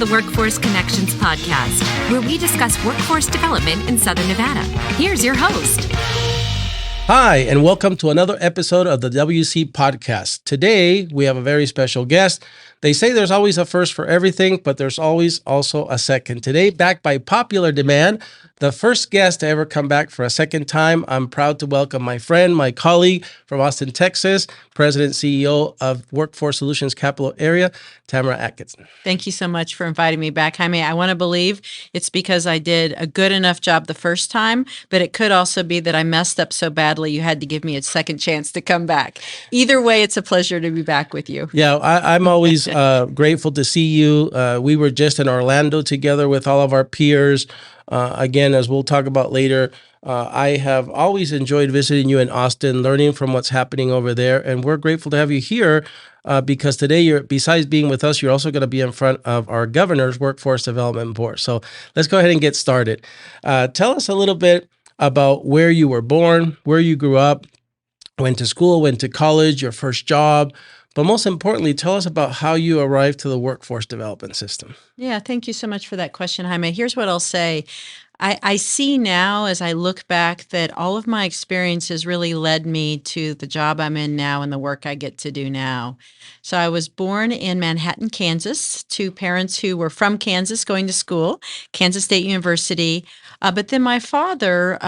the Workforce Connections podcast, where we discuss workforce development in Southern Nevada. Here's your host. Hi, and welcome to another episode of the WC podcast. Today, we have a very special guest. They say there's always a first for everything, but there's always also a second. Today, backed by popular demand, the first guest to ever come back for a second time, I'm proud to welcome my friend, my colleague from Austin, Texas, President CEO of Workforce Solutions Capital Area, Tamara Atkinson. Thank you so much for inviting me back, Jaime. I want to believe it's because I did a good enough job the first time, but it could also be that I messed up so badly you had to give me a second chance to come back. Either way, it's a pleasure to be back with you. Yeah, I'm always grateful to see you. We were just in Orlando together with all of our peers. Again, as we'll talk about later, I have always enjoyed visiting you in Austin, learning from what's happening over there. And we're grateful to have you here because today, besides being with us, you're also going to be in front of our governor's Workforce Development Board. So let's go ahead and get started. Tell us a little bit about where you were born, where you grew up, went to school, went to college, your first job. But most importantly, tell us about how you arrived to the workforce development system. Yeah, thank you so much for that question, Jaime. Here's what I'll say. I see now as I look back that all of my experiences really led me to the job I'm in now and the work I get to do now. So I was born in Manhattan, Kansas, to parents who were from Kansas going to school, Kansas State University. But then my father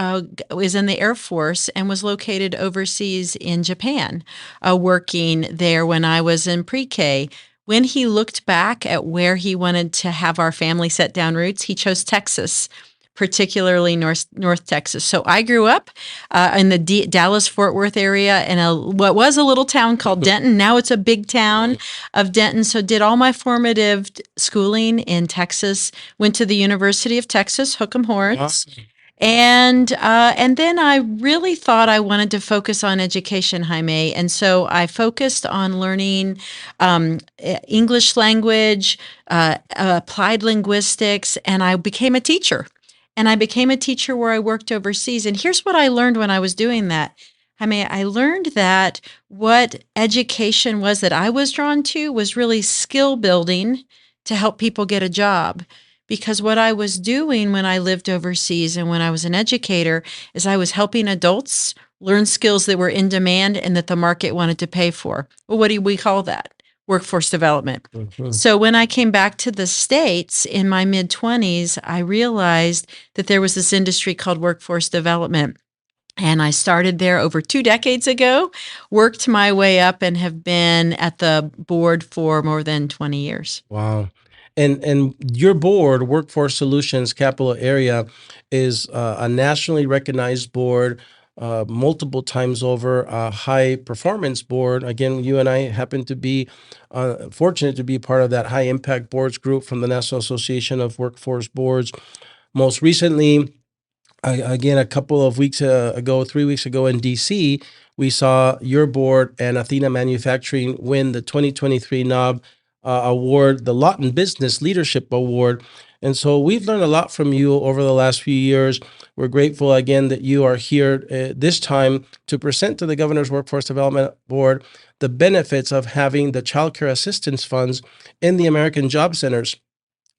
was in the Air Force and was located overseas in Japan, working there when I was in pre-K. When he looked back at where he wanted to have our family set down roots, he chose Texas, particularly North Texas. So I grew up in the Dallas-Fort Worth area in what was a little town called Denton. Now it's a big town of Denton. So did all my formative schooling in Texas, went to the University of Texas, Hook'em Horns. Awesome. And then I really thought I wanted to focus on education, Jaime. And so I focused on learning English language, applied linguistics, and I became a teacher. And I became a teacher where I worked overseas. And here's what I learned when I was doing that. I learned that what education was that I was drawn to was really skill building to help people get a job. Because what I was doing when I lived overseas and when I was an educator is I was helping adults learn skills that were in demand and that the market wanted to pay for. Well, what do we call that? Workforce development. Mm-hmm. So when I came back to the States in my mid-20s, I realized that there was this industry called workforce development. And I started there over 2 decades ago, worked my way up, and have been at the board for more than 20 years. Wow. And your board, Workforce Solutions Capital Area, is a nationally recognized board, multiple times over, a high performance board. Again, you and I happen to be fortunate to be part of that high impact boards group from the National Association of Workforce Boards. Most recently, again, a couple of weeks ago, 3 weeks ago in DC, we saw your board and Athena Manufacturing win the 2023 NOB award, the Lawton Business Leadership Award. And so we've learned a lot from you over the last few years. We're grateful again that you are here this time to present to the Governor's Workforce Development Board the benefits of having the childcare assistance funds in the American Job Centers,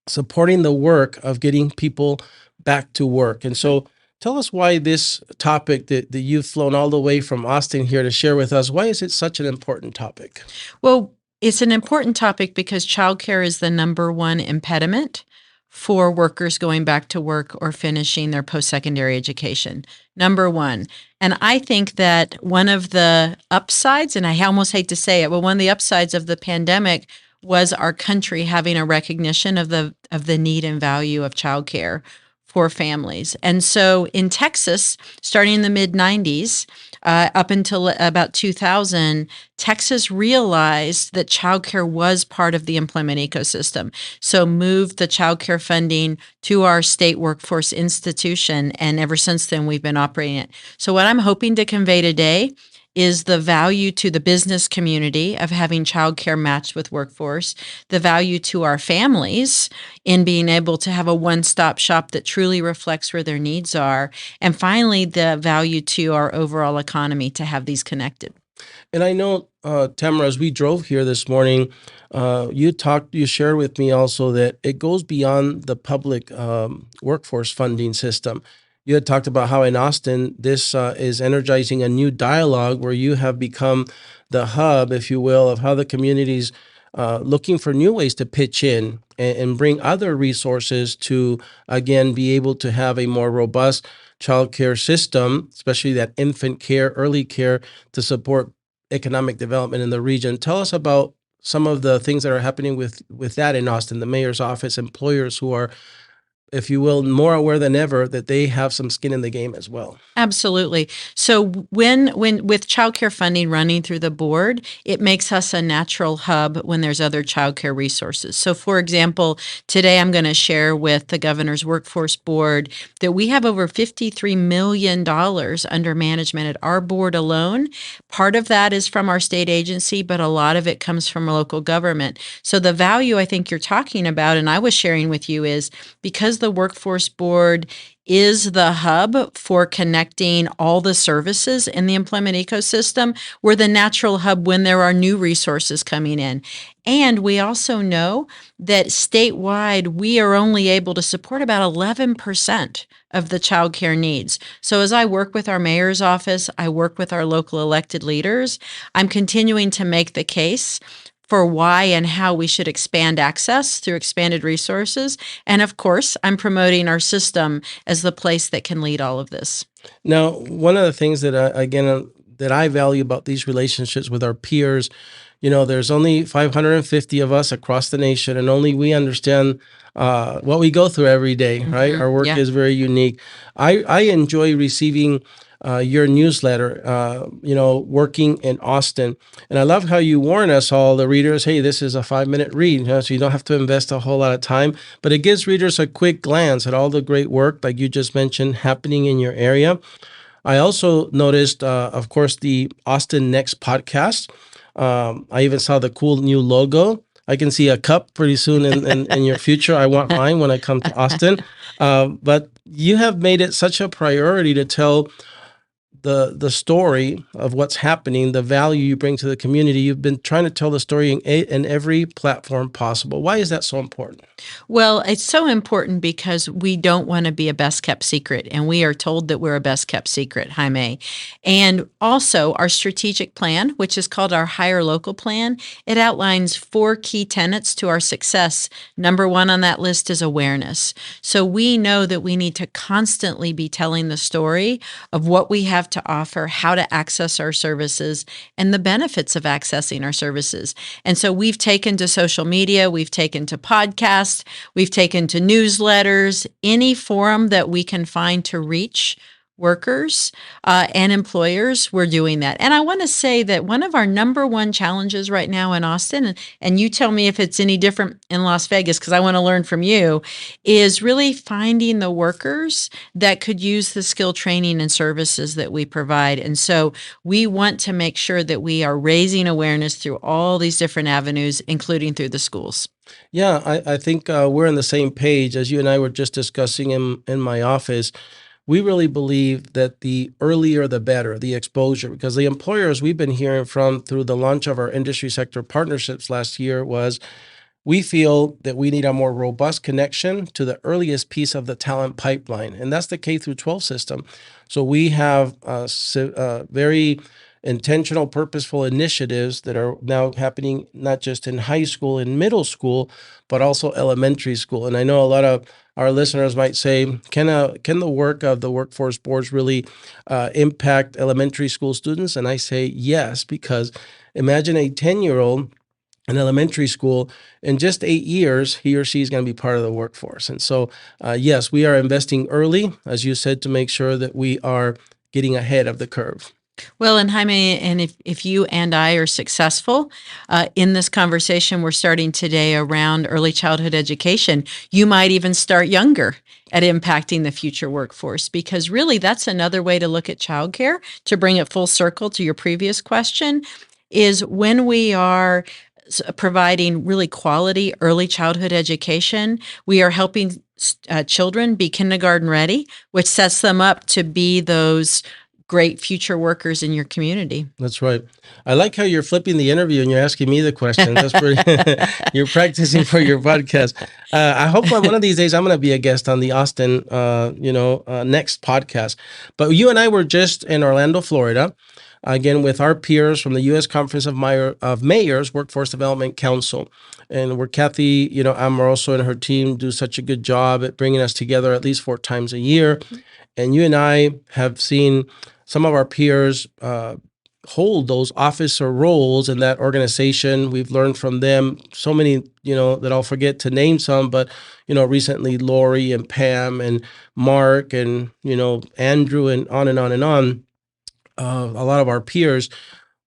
supporting the work of getting people back to work. And so tell us why this topic that you've flown all the way from Austin here to share with us, why is it such an important topic? Well, it's an important topic because childcare is the number one impediment for workers going back to work or finishing their post-secondary education. Number one. And I think that one of the upsides, and I almost hate to say it, but one of the upsides of the pandemic was our country having a recognition of the need and value of childcare for families. And so in Texas, starting in the mid-90s, up until about 2000, Texas realized that childcare was part of the employment ecosystem. So moved the childcare funding to our state workforce institution. And ever since then, we've been operating it. So what I'm hoping to convey today is the value to the business community of having childcare matched with workforce, the value to our families in being able to have a one-stop shop that truly reflects where their needs are, and finally, the value to our overall economy to have these connected. And I know, Tamara, as we drove here this morning, you shared with me also that it goes beyond the public workforce funding system. You had talked about how in Austin, this is energizing a new dialogue where you have become the hub, if you will, of how the community's looking for new ways to pitch in and bring other resources to, again, be able to have a more robust childcare system, especially that infant care, early care to support economic development in the region. Tell us about some of the things that are happening with that in Austin, the mayor's office, employers who are, if you will, more aware than ever that they have some skin in the game as well. Absolutely. So when with childcare funding running through the board, it makes us a natural hub when there's other childcare resources. So for example, today I'm going to share with the governor's workforce board that we have over $53 million under management at our board alone. Part of that is from our state agency, but a lot of it comes from local government. So the value I think you're talking about, and I was sharing with you, is because the workforce board is the hub for connecting all the services in the employment ecosystem. We're the natural hub when there are new resources coming in. And we also know that statewide, we are only able to support about 11% of the childcare needs. So as I work with our mayor's office, I work with our local elected leaders, I'm continuing to make the case for why and how we should expand access through expanded resources. And of course, I'm promoting our system as the place that can lead all of this. Now, one of the things that that I value about these relationships with our peers, there's only 550 of us across the nation, and only we understand what we go through every day, right? Our work is very unique. I enjoy receiving your newsletter, working in Austin. And I love how you warn us all, the readers, hey, this is a 5-minute read, so you don't have to invest a whole lot of time, but it gives readers a quick glance at all the great work, like you just mentioned, happening in your area. I also noticed, of course, the Austin Next podcast. I even saw the cool new logo. I can see a cup pretty soon in your future. I want mine when I come to Austin. But you have made it such a priority to tell the story of what's happening, the value you bring to the community. You've been trying to tell the story in every platform possible. Why is that so important? Well, it's so important because we don't want to be a best kept secret, and we are told that we're a best kept secret, Jaime. And also our strategic plan, which is called our Higher Local Plan, it outlines 4 key tenets to our success. Number 1 on that list is awareness. So we know that we need to constantly be telling the story of what we have to offer, how to access our services, and the benefits of accessing our services. And so we've taken to social media, we've taken to podcasts, we've taken to newsletters, any forum that we can find to reach workers and employers, we're doing that. And I want to say that one of our number 1 challenges right now in Austin, and you tell me if it's any different in Las Vegas, because I want to learn from you, is really finding the workers that could use the skill training and services that we provide. And so we want to make sure that we are raising awareness through all these different avenues, including through the schools. Yeah, I think we're on the same page as you and I were just discussing in my office. We really believe that the earlier the better, the exposure, because the employers we've been hearing from through the launch of our industry sector partnerships last year was, we feel that we need a more robust connection to the earliest piece of the talent pipeline, and that's the K through 12 system. So we have very intentional, purposeful initiatives that are now happening not just in high school and middle school, but also elementary school. And I know a lot of our listeners might say, can the work of the workforce boards really impact elementary school students? And I say yes, because imagine a 10-year-old in elementary school, in just 8 years, he or she is going to be part of the workforce. And so, yes, we are investing early, as you said, to make sure that we are getting ahead of the curve. Well, and Jaime, and if you and I are successful in this conversation we're starting today around early childhood education, you might even start younger at impacting the future workforce, because really that's another way to look at childcare, to bring it full circle to your previous question, is when we are providing really quality early childhood education, we are helping children be kindergarten ready, which sets them up to be those great future workers in your community. That's right. I like how you're flipping the interview and you're asking me the questions. That's pretty. You're practicing for your podcast. I hope one of these days I'm going to be a guest on the Austin, next podcast. But you and I were just in Orlando, Florida, again with our peers from the U.S. Conference of Mayors Workforce Development Council, and where Kathy, Amoroso and her team do such a good job at bringing us together at least 4 times a year. And you and I have seen some of our peers hold those officer roles in that organization. We've learned from them so many, that I'll forget to name some, but, recently Lori and Pam and Mark and, Andrew and on and on and on, a lot of our peers.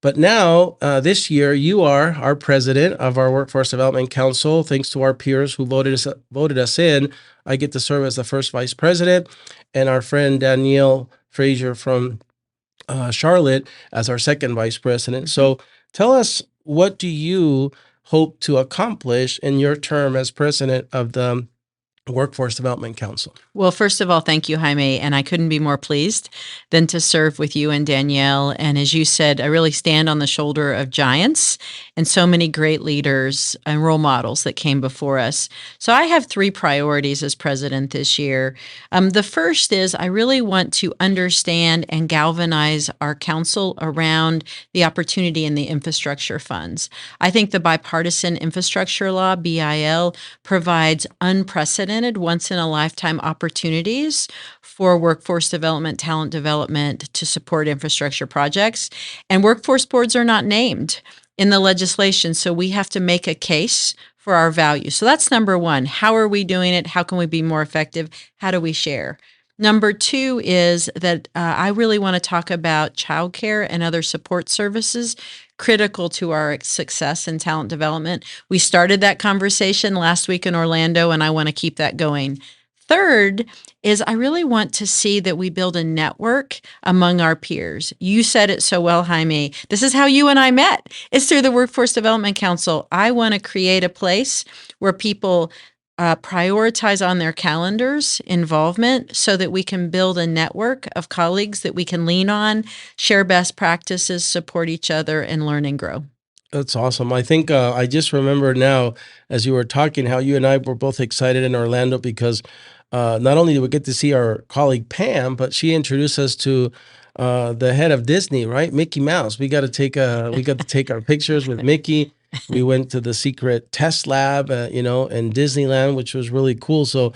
But now, this year, you are our president of our Workforce Development Council. Thanks to our peers who voted us in, I get to serve as the first vice president, and our friend Danielle Frazier from Charlotte as our second vice president. So tell us, what do you hope to accomplish in your term as president of the Workforce Development Council? Well, first of all, thank you, Jaime, and I couldn't be more pleased than to serve with you and Danielle. And as you said, I really stand on the shoulder of giants and so many great leaders and role models that came before us. So I have 3 priorities as president this year. The first is I really want to understand and galvanize our council around the opportunity in the infrastructure funds. I think the bipartisan infrastructure law, BIL, provides unprecedented, once-in-a-lifetime opportunities for workforce development, talent development to support infrastructure projects. And workforce boards are not named in the legislation, so we have to make a case for our value. So that's number 1. How are we doing it? How can we be more effective? How do we share? Number 2 is that I really want to talk about childcare and other support services critical to our success in talent development. We started that conversation last week in Orlando, and I want to keep that going. Third is I really want to see that we build a network among our peers. You said it so well, Jaime. This is how you and I met. It's through the Workforce Development Council. I want to create a place where people prioritize on their calendars involvement so that we can build a network of colleagues that we can lean on, share best practices, support each other, and learn and grow. That's awesome. I think I just remember now, as you were talking, how you and I were both excited in Orlando because not only did we get to see our colleague Pam, but she introduced us to the head of Disney, right? Mickey Mouse. We got to take our pictures with Mickey. We went to the secret test lab, in Disneyland, which was really cool. So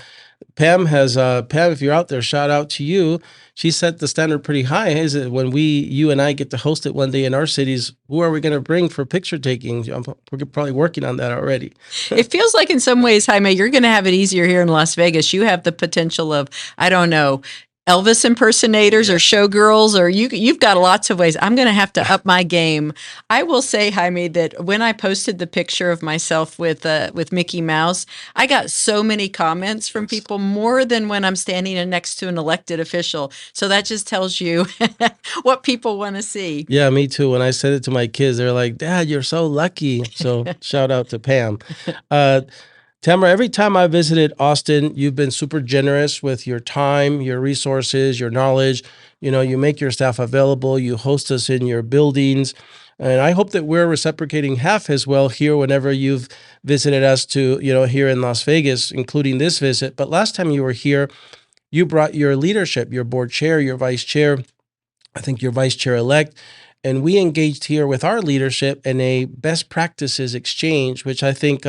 Pam, if you're out there, shout out to you. She set the standard pretty high. Is it when you and I get to host it one day in our cities? Who are we going to bring for picture taking? We're probably working on that already. It feels like in some ways, Jaime, you're going to have it easier here in Las Vegas. You have the potential of, I don't know, Elvis impersonators or showgirls, or you've got lots of ways. I'm going to have to up my game. I will say, Jaime, that when I posted the picture of myself with Mickey Mouse, I got so many comments from people, more than when I'm standing next to an elected official. So that just tells you what people want to see. Yeah, me too. When I said it to my kids, they're like, "Dad, you're so lucky." So shout out to Pam. Tamara, every time I visited Austin, you've been super generous with your time, your resources, your knowledge. You make your staff available. You host us in your buildings. And I hope that we're reciprocating half as well here whenever you've visited us to, here in Las Vegas, including this visit. But last time you were here, you brought your leadership, your board chair, your vice chair, I think your vice chair-elect. And we engaged here with our leadership in a best practices exchange, which I think,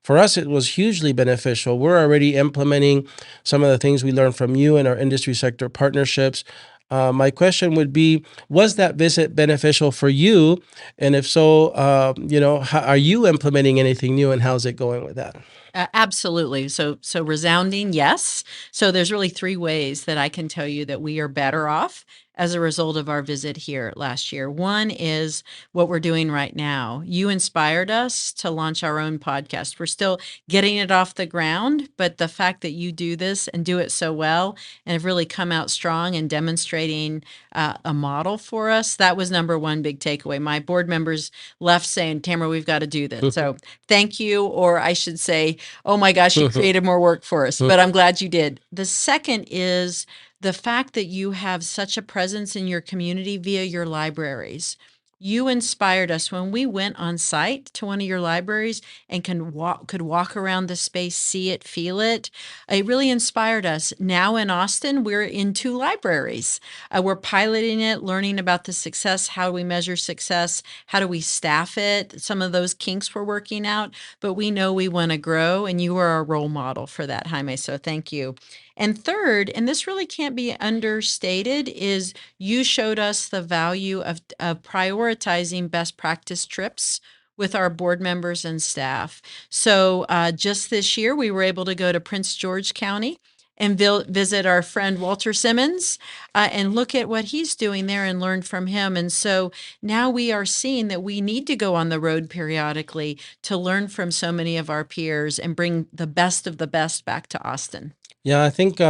for us, it was hugely beneficial. We're already implementing some of the things we learned from you in our industry sector partnerships. My question would be, was that visit beneficial for you? And if so, how, are you implementing anything new, and how's it going with that? Absolutely. So resounding yes. So there's really 3 ways that I can tell you that we are better off as a result of our visit here last year. One is what we're doing right now. You inspired us to launch our own podcast. We're still getting it off the ground, but the fact that you do this and do it so well and have really come out strong and demonstrating a model for us, that was number 1 big takeaway. My board members left saying, "Tamara, we've got to do this." So thank you, or I should say, oh my gosh, you created more work for us, but I'm glad you did. The second is the fact that you have such a presence in your community via your libraries. You inspired us when we went on site to one of your libraries and could walk around the space, see it, feel it. It really inspired us. Now in Austin, we're in 2 libraries. We're piloting it, learning about the success. How do we measure success? How do we staff it? Some of those kinks we're working out, but we know we want to grow, and you are a role model for that, Jaime. So thank you. And third, and this really can't be understated, is you showed us the value of prioritizing best practice trips with our board members and staff. So just this year, we were able to go to Prince George County and visit our friend Walter Simmons and look at what he's doing there and learn from him. And so now we are seeing that we need to go on the road periodically to learn from so many of our peers and bring the best of the best back to Austin. Yeah, I think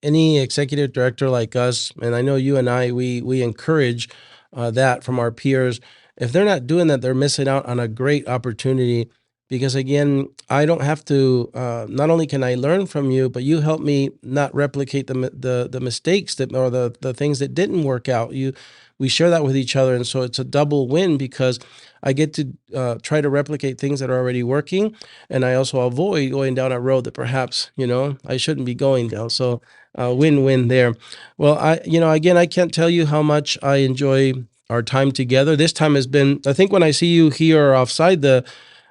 any executive director like us, and I know you and I, we encourage that from our peers. If they're not doing that, they're missing out on a great opportunity. Because again, I don't have to. Not only can I learn from you, but you help me not replicate the mistakes or the things that didn't work out. We share that with each other, and so it's a double win because I get to try to replicate things that are already working, and I also avoid going down a road that perhaps I shouldn't be going down. So win-win there. Well, again, I can't tell you how much I enjoy our time together. This time has been. I think when I see you here or offside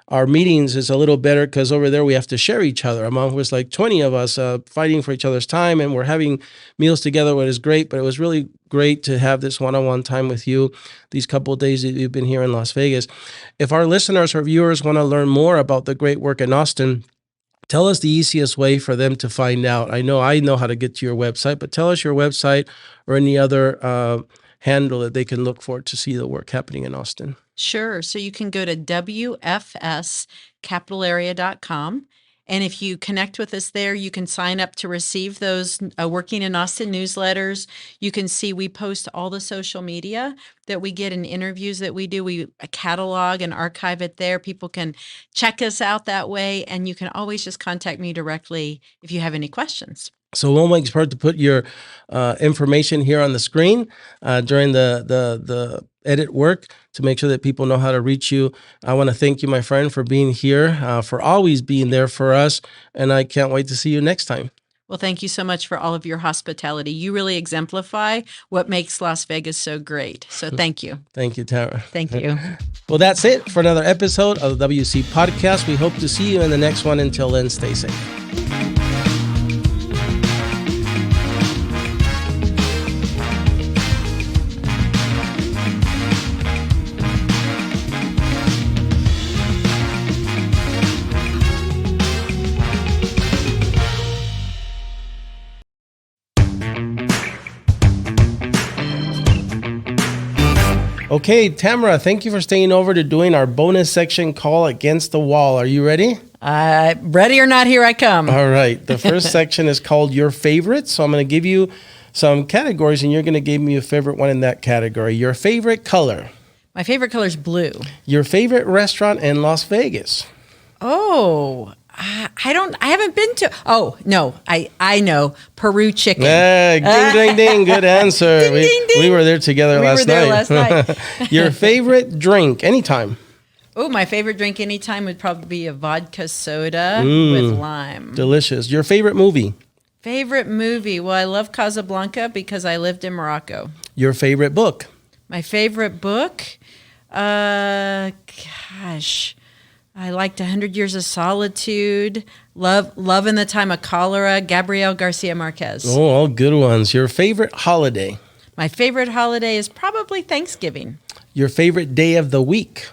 our meetings is a little better because over there we have to share each other. Among was like 20 of us fighting for each other's time, and we're having meals together, which is great. But it was really great to have this one-on-one time with you these couple of days that you've been here in Las Vegas. If our listeners or viewers want to learn more about the great work in Austin, tell us the easiest way for them to find out. I know how to get to your website, but tell us your website or any other handle that they can look for to see the work happening in Austin. Sure. So you can go to wfscapitalarea.com. And if you connect with us there, you can sign up to receive those Working in Austin newsletters. You can see we post all the social media that we get and interviews that we do. We catalog and archive it there. People can check us out that way. And you can always just contact me directly if you have any questions. So we'll make sure to put your information here on the screen during the edit work to make sure that people know how to reach you. I want to thank you, my friend, for being here, for always being there for us, and I can't wait to see you next time. Well, thank you so much for all of your hospitality. You really exemplify what makes Las Vegas so great. So thank you. Thank you, Tara. Thank you. Well, that's it for another episode of the WC Podcast. We hope to see you in the next one. Until then, stay safe. Okay, Tamara, thank you for staying over to doing our bonus section call Against the Wall. Are you ready? Ready or not, here I come. All right. The first section is called Your Favorite. So I'm going to give you some categories, and you're going to give me a favorite one in that category. Your favorite color. My favorite color is blue. Your favorite restaurant in Las Vegas. Oh, I haven't been to. Oh, no, I know. Peru chicken. Ding, ding, ding. Good answer. Ding, ding, ding. We were there together last night. last night. Your favorite drink, anytime. Oh, my favorite drink anytime would probably be a vodka soda with lime. Delicious. Your favorite movie. Favorite movie? Well, I love Casablanca because I lived in Morocco. Your favorite book. My favorite book? I liked 100 Years of Solitude, Love in the Time of Cholera, Gabriel Garcia Marquez. Oh, all good ones. Your favorite holiday. My favorite holiday is probably Thanksgiving. Your favorite day of the week.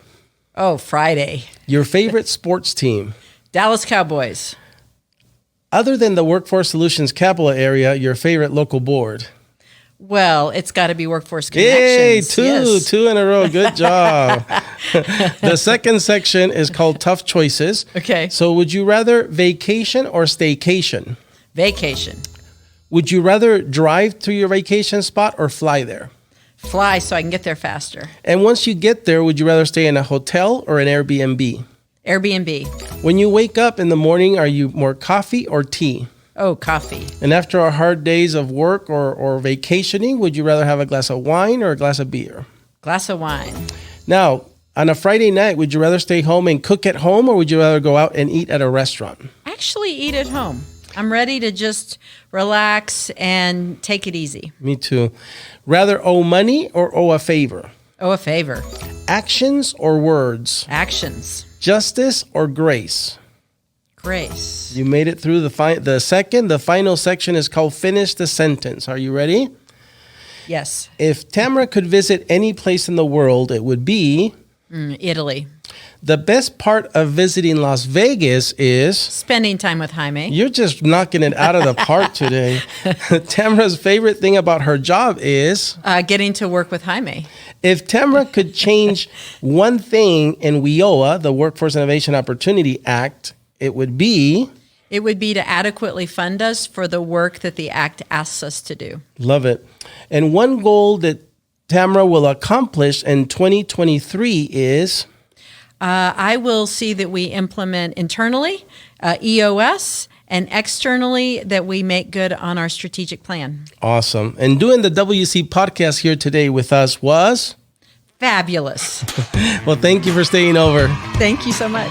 Oh, Friday. Your favorite sports team. Dallas Cowboys. Other than the Workforce Solutions Capital Area, your favorite local board. Well, it's got to be Workforce Connections. Hey, two in a row. Good job. The second section is called Tough Choices. Okay. So would you rather vacation or staycation? Vacation. Would you rather drive to your vacation spot or fly there? Fly so I can get there faster. And once you get there, would you rather stay in a hotel or an Airbnb? Airbnb. When you wake up in the morning, are you more coffee or tea? Oh, coffee. And after a hard days of work or vacationing, would you rather have a glass of wine or a glass of beer? Glass of wine. Now, on a Friday night, would you rather stay home and cook at home, or would you rather go out and eat at a restaurant? Actually, eat at home. I'm ready to just relax and take it easy. Me too. Rather owe money or owe a favor? Oh, a favor. Actions or words? Actions. Justice or grace? Grace. You made it through the final section is called Finish the Sentence. Are you ready? Yes. If Tamara could visit any place in the world, it would be... Italy. The best part of visiting Las Vegas is... Spending time with Jaime. You're just knocking it out of the park today. Tamara's favorite thing about her job is... Getting to work with Jaime. If Tamara could change one thing in WIOA, the Workforce Innovation Opportunity Act, it would be... It would be to adequately fund us for the work that the Act asks us to do. Love it. And one goal that Tamara will accomplish in 2023 is... I will see that we implement internally EOS, and externally that we make good on our strategic plan. Awesome. And doing the WC podcast here today with us was... Fabulous. Well, thank you for staying over. Thank you so much.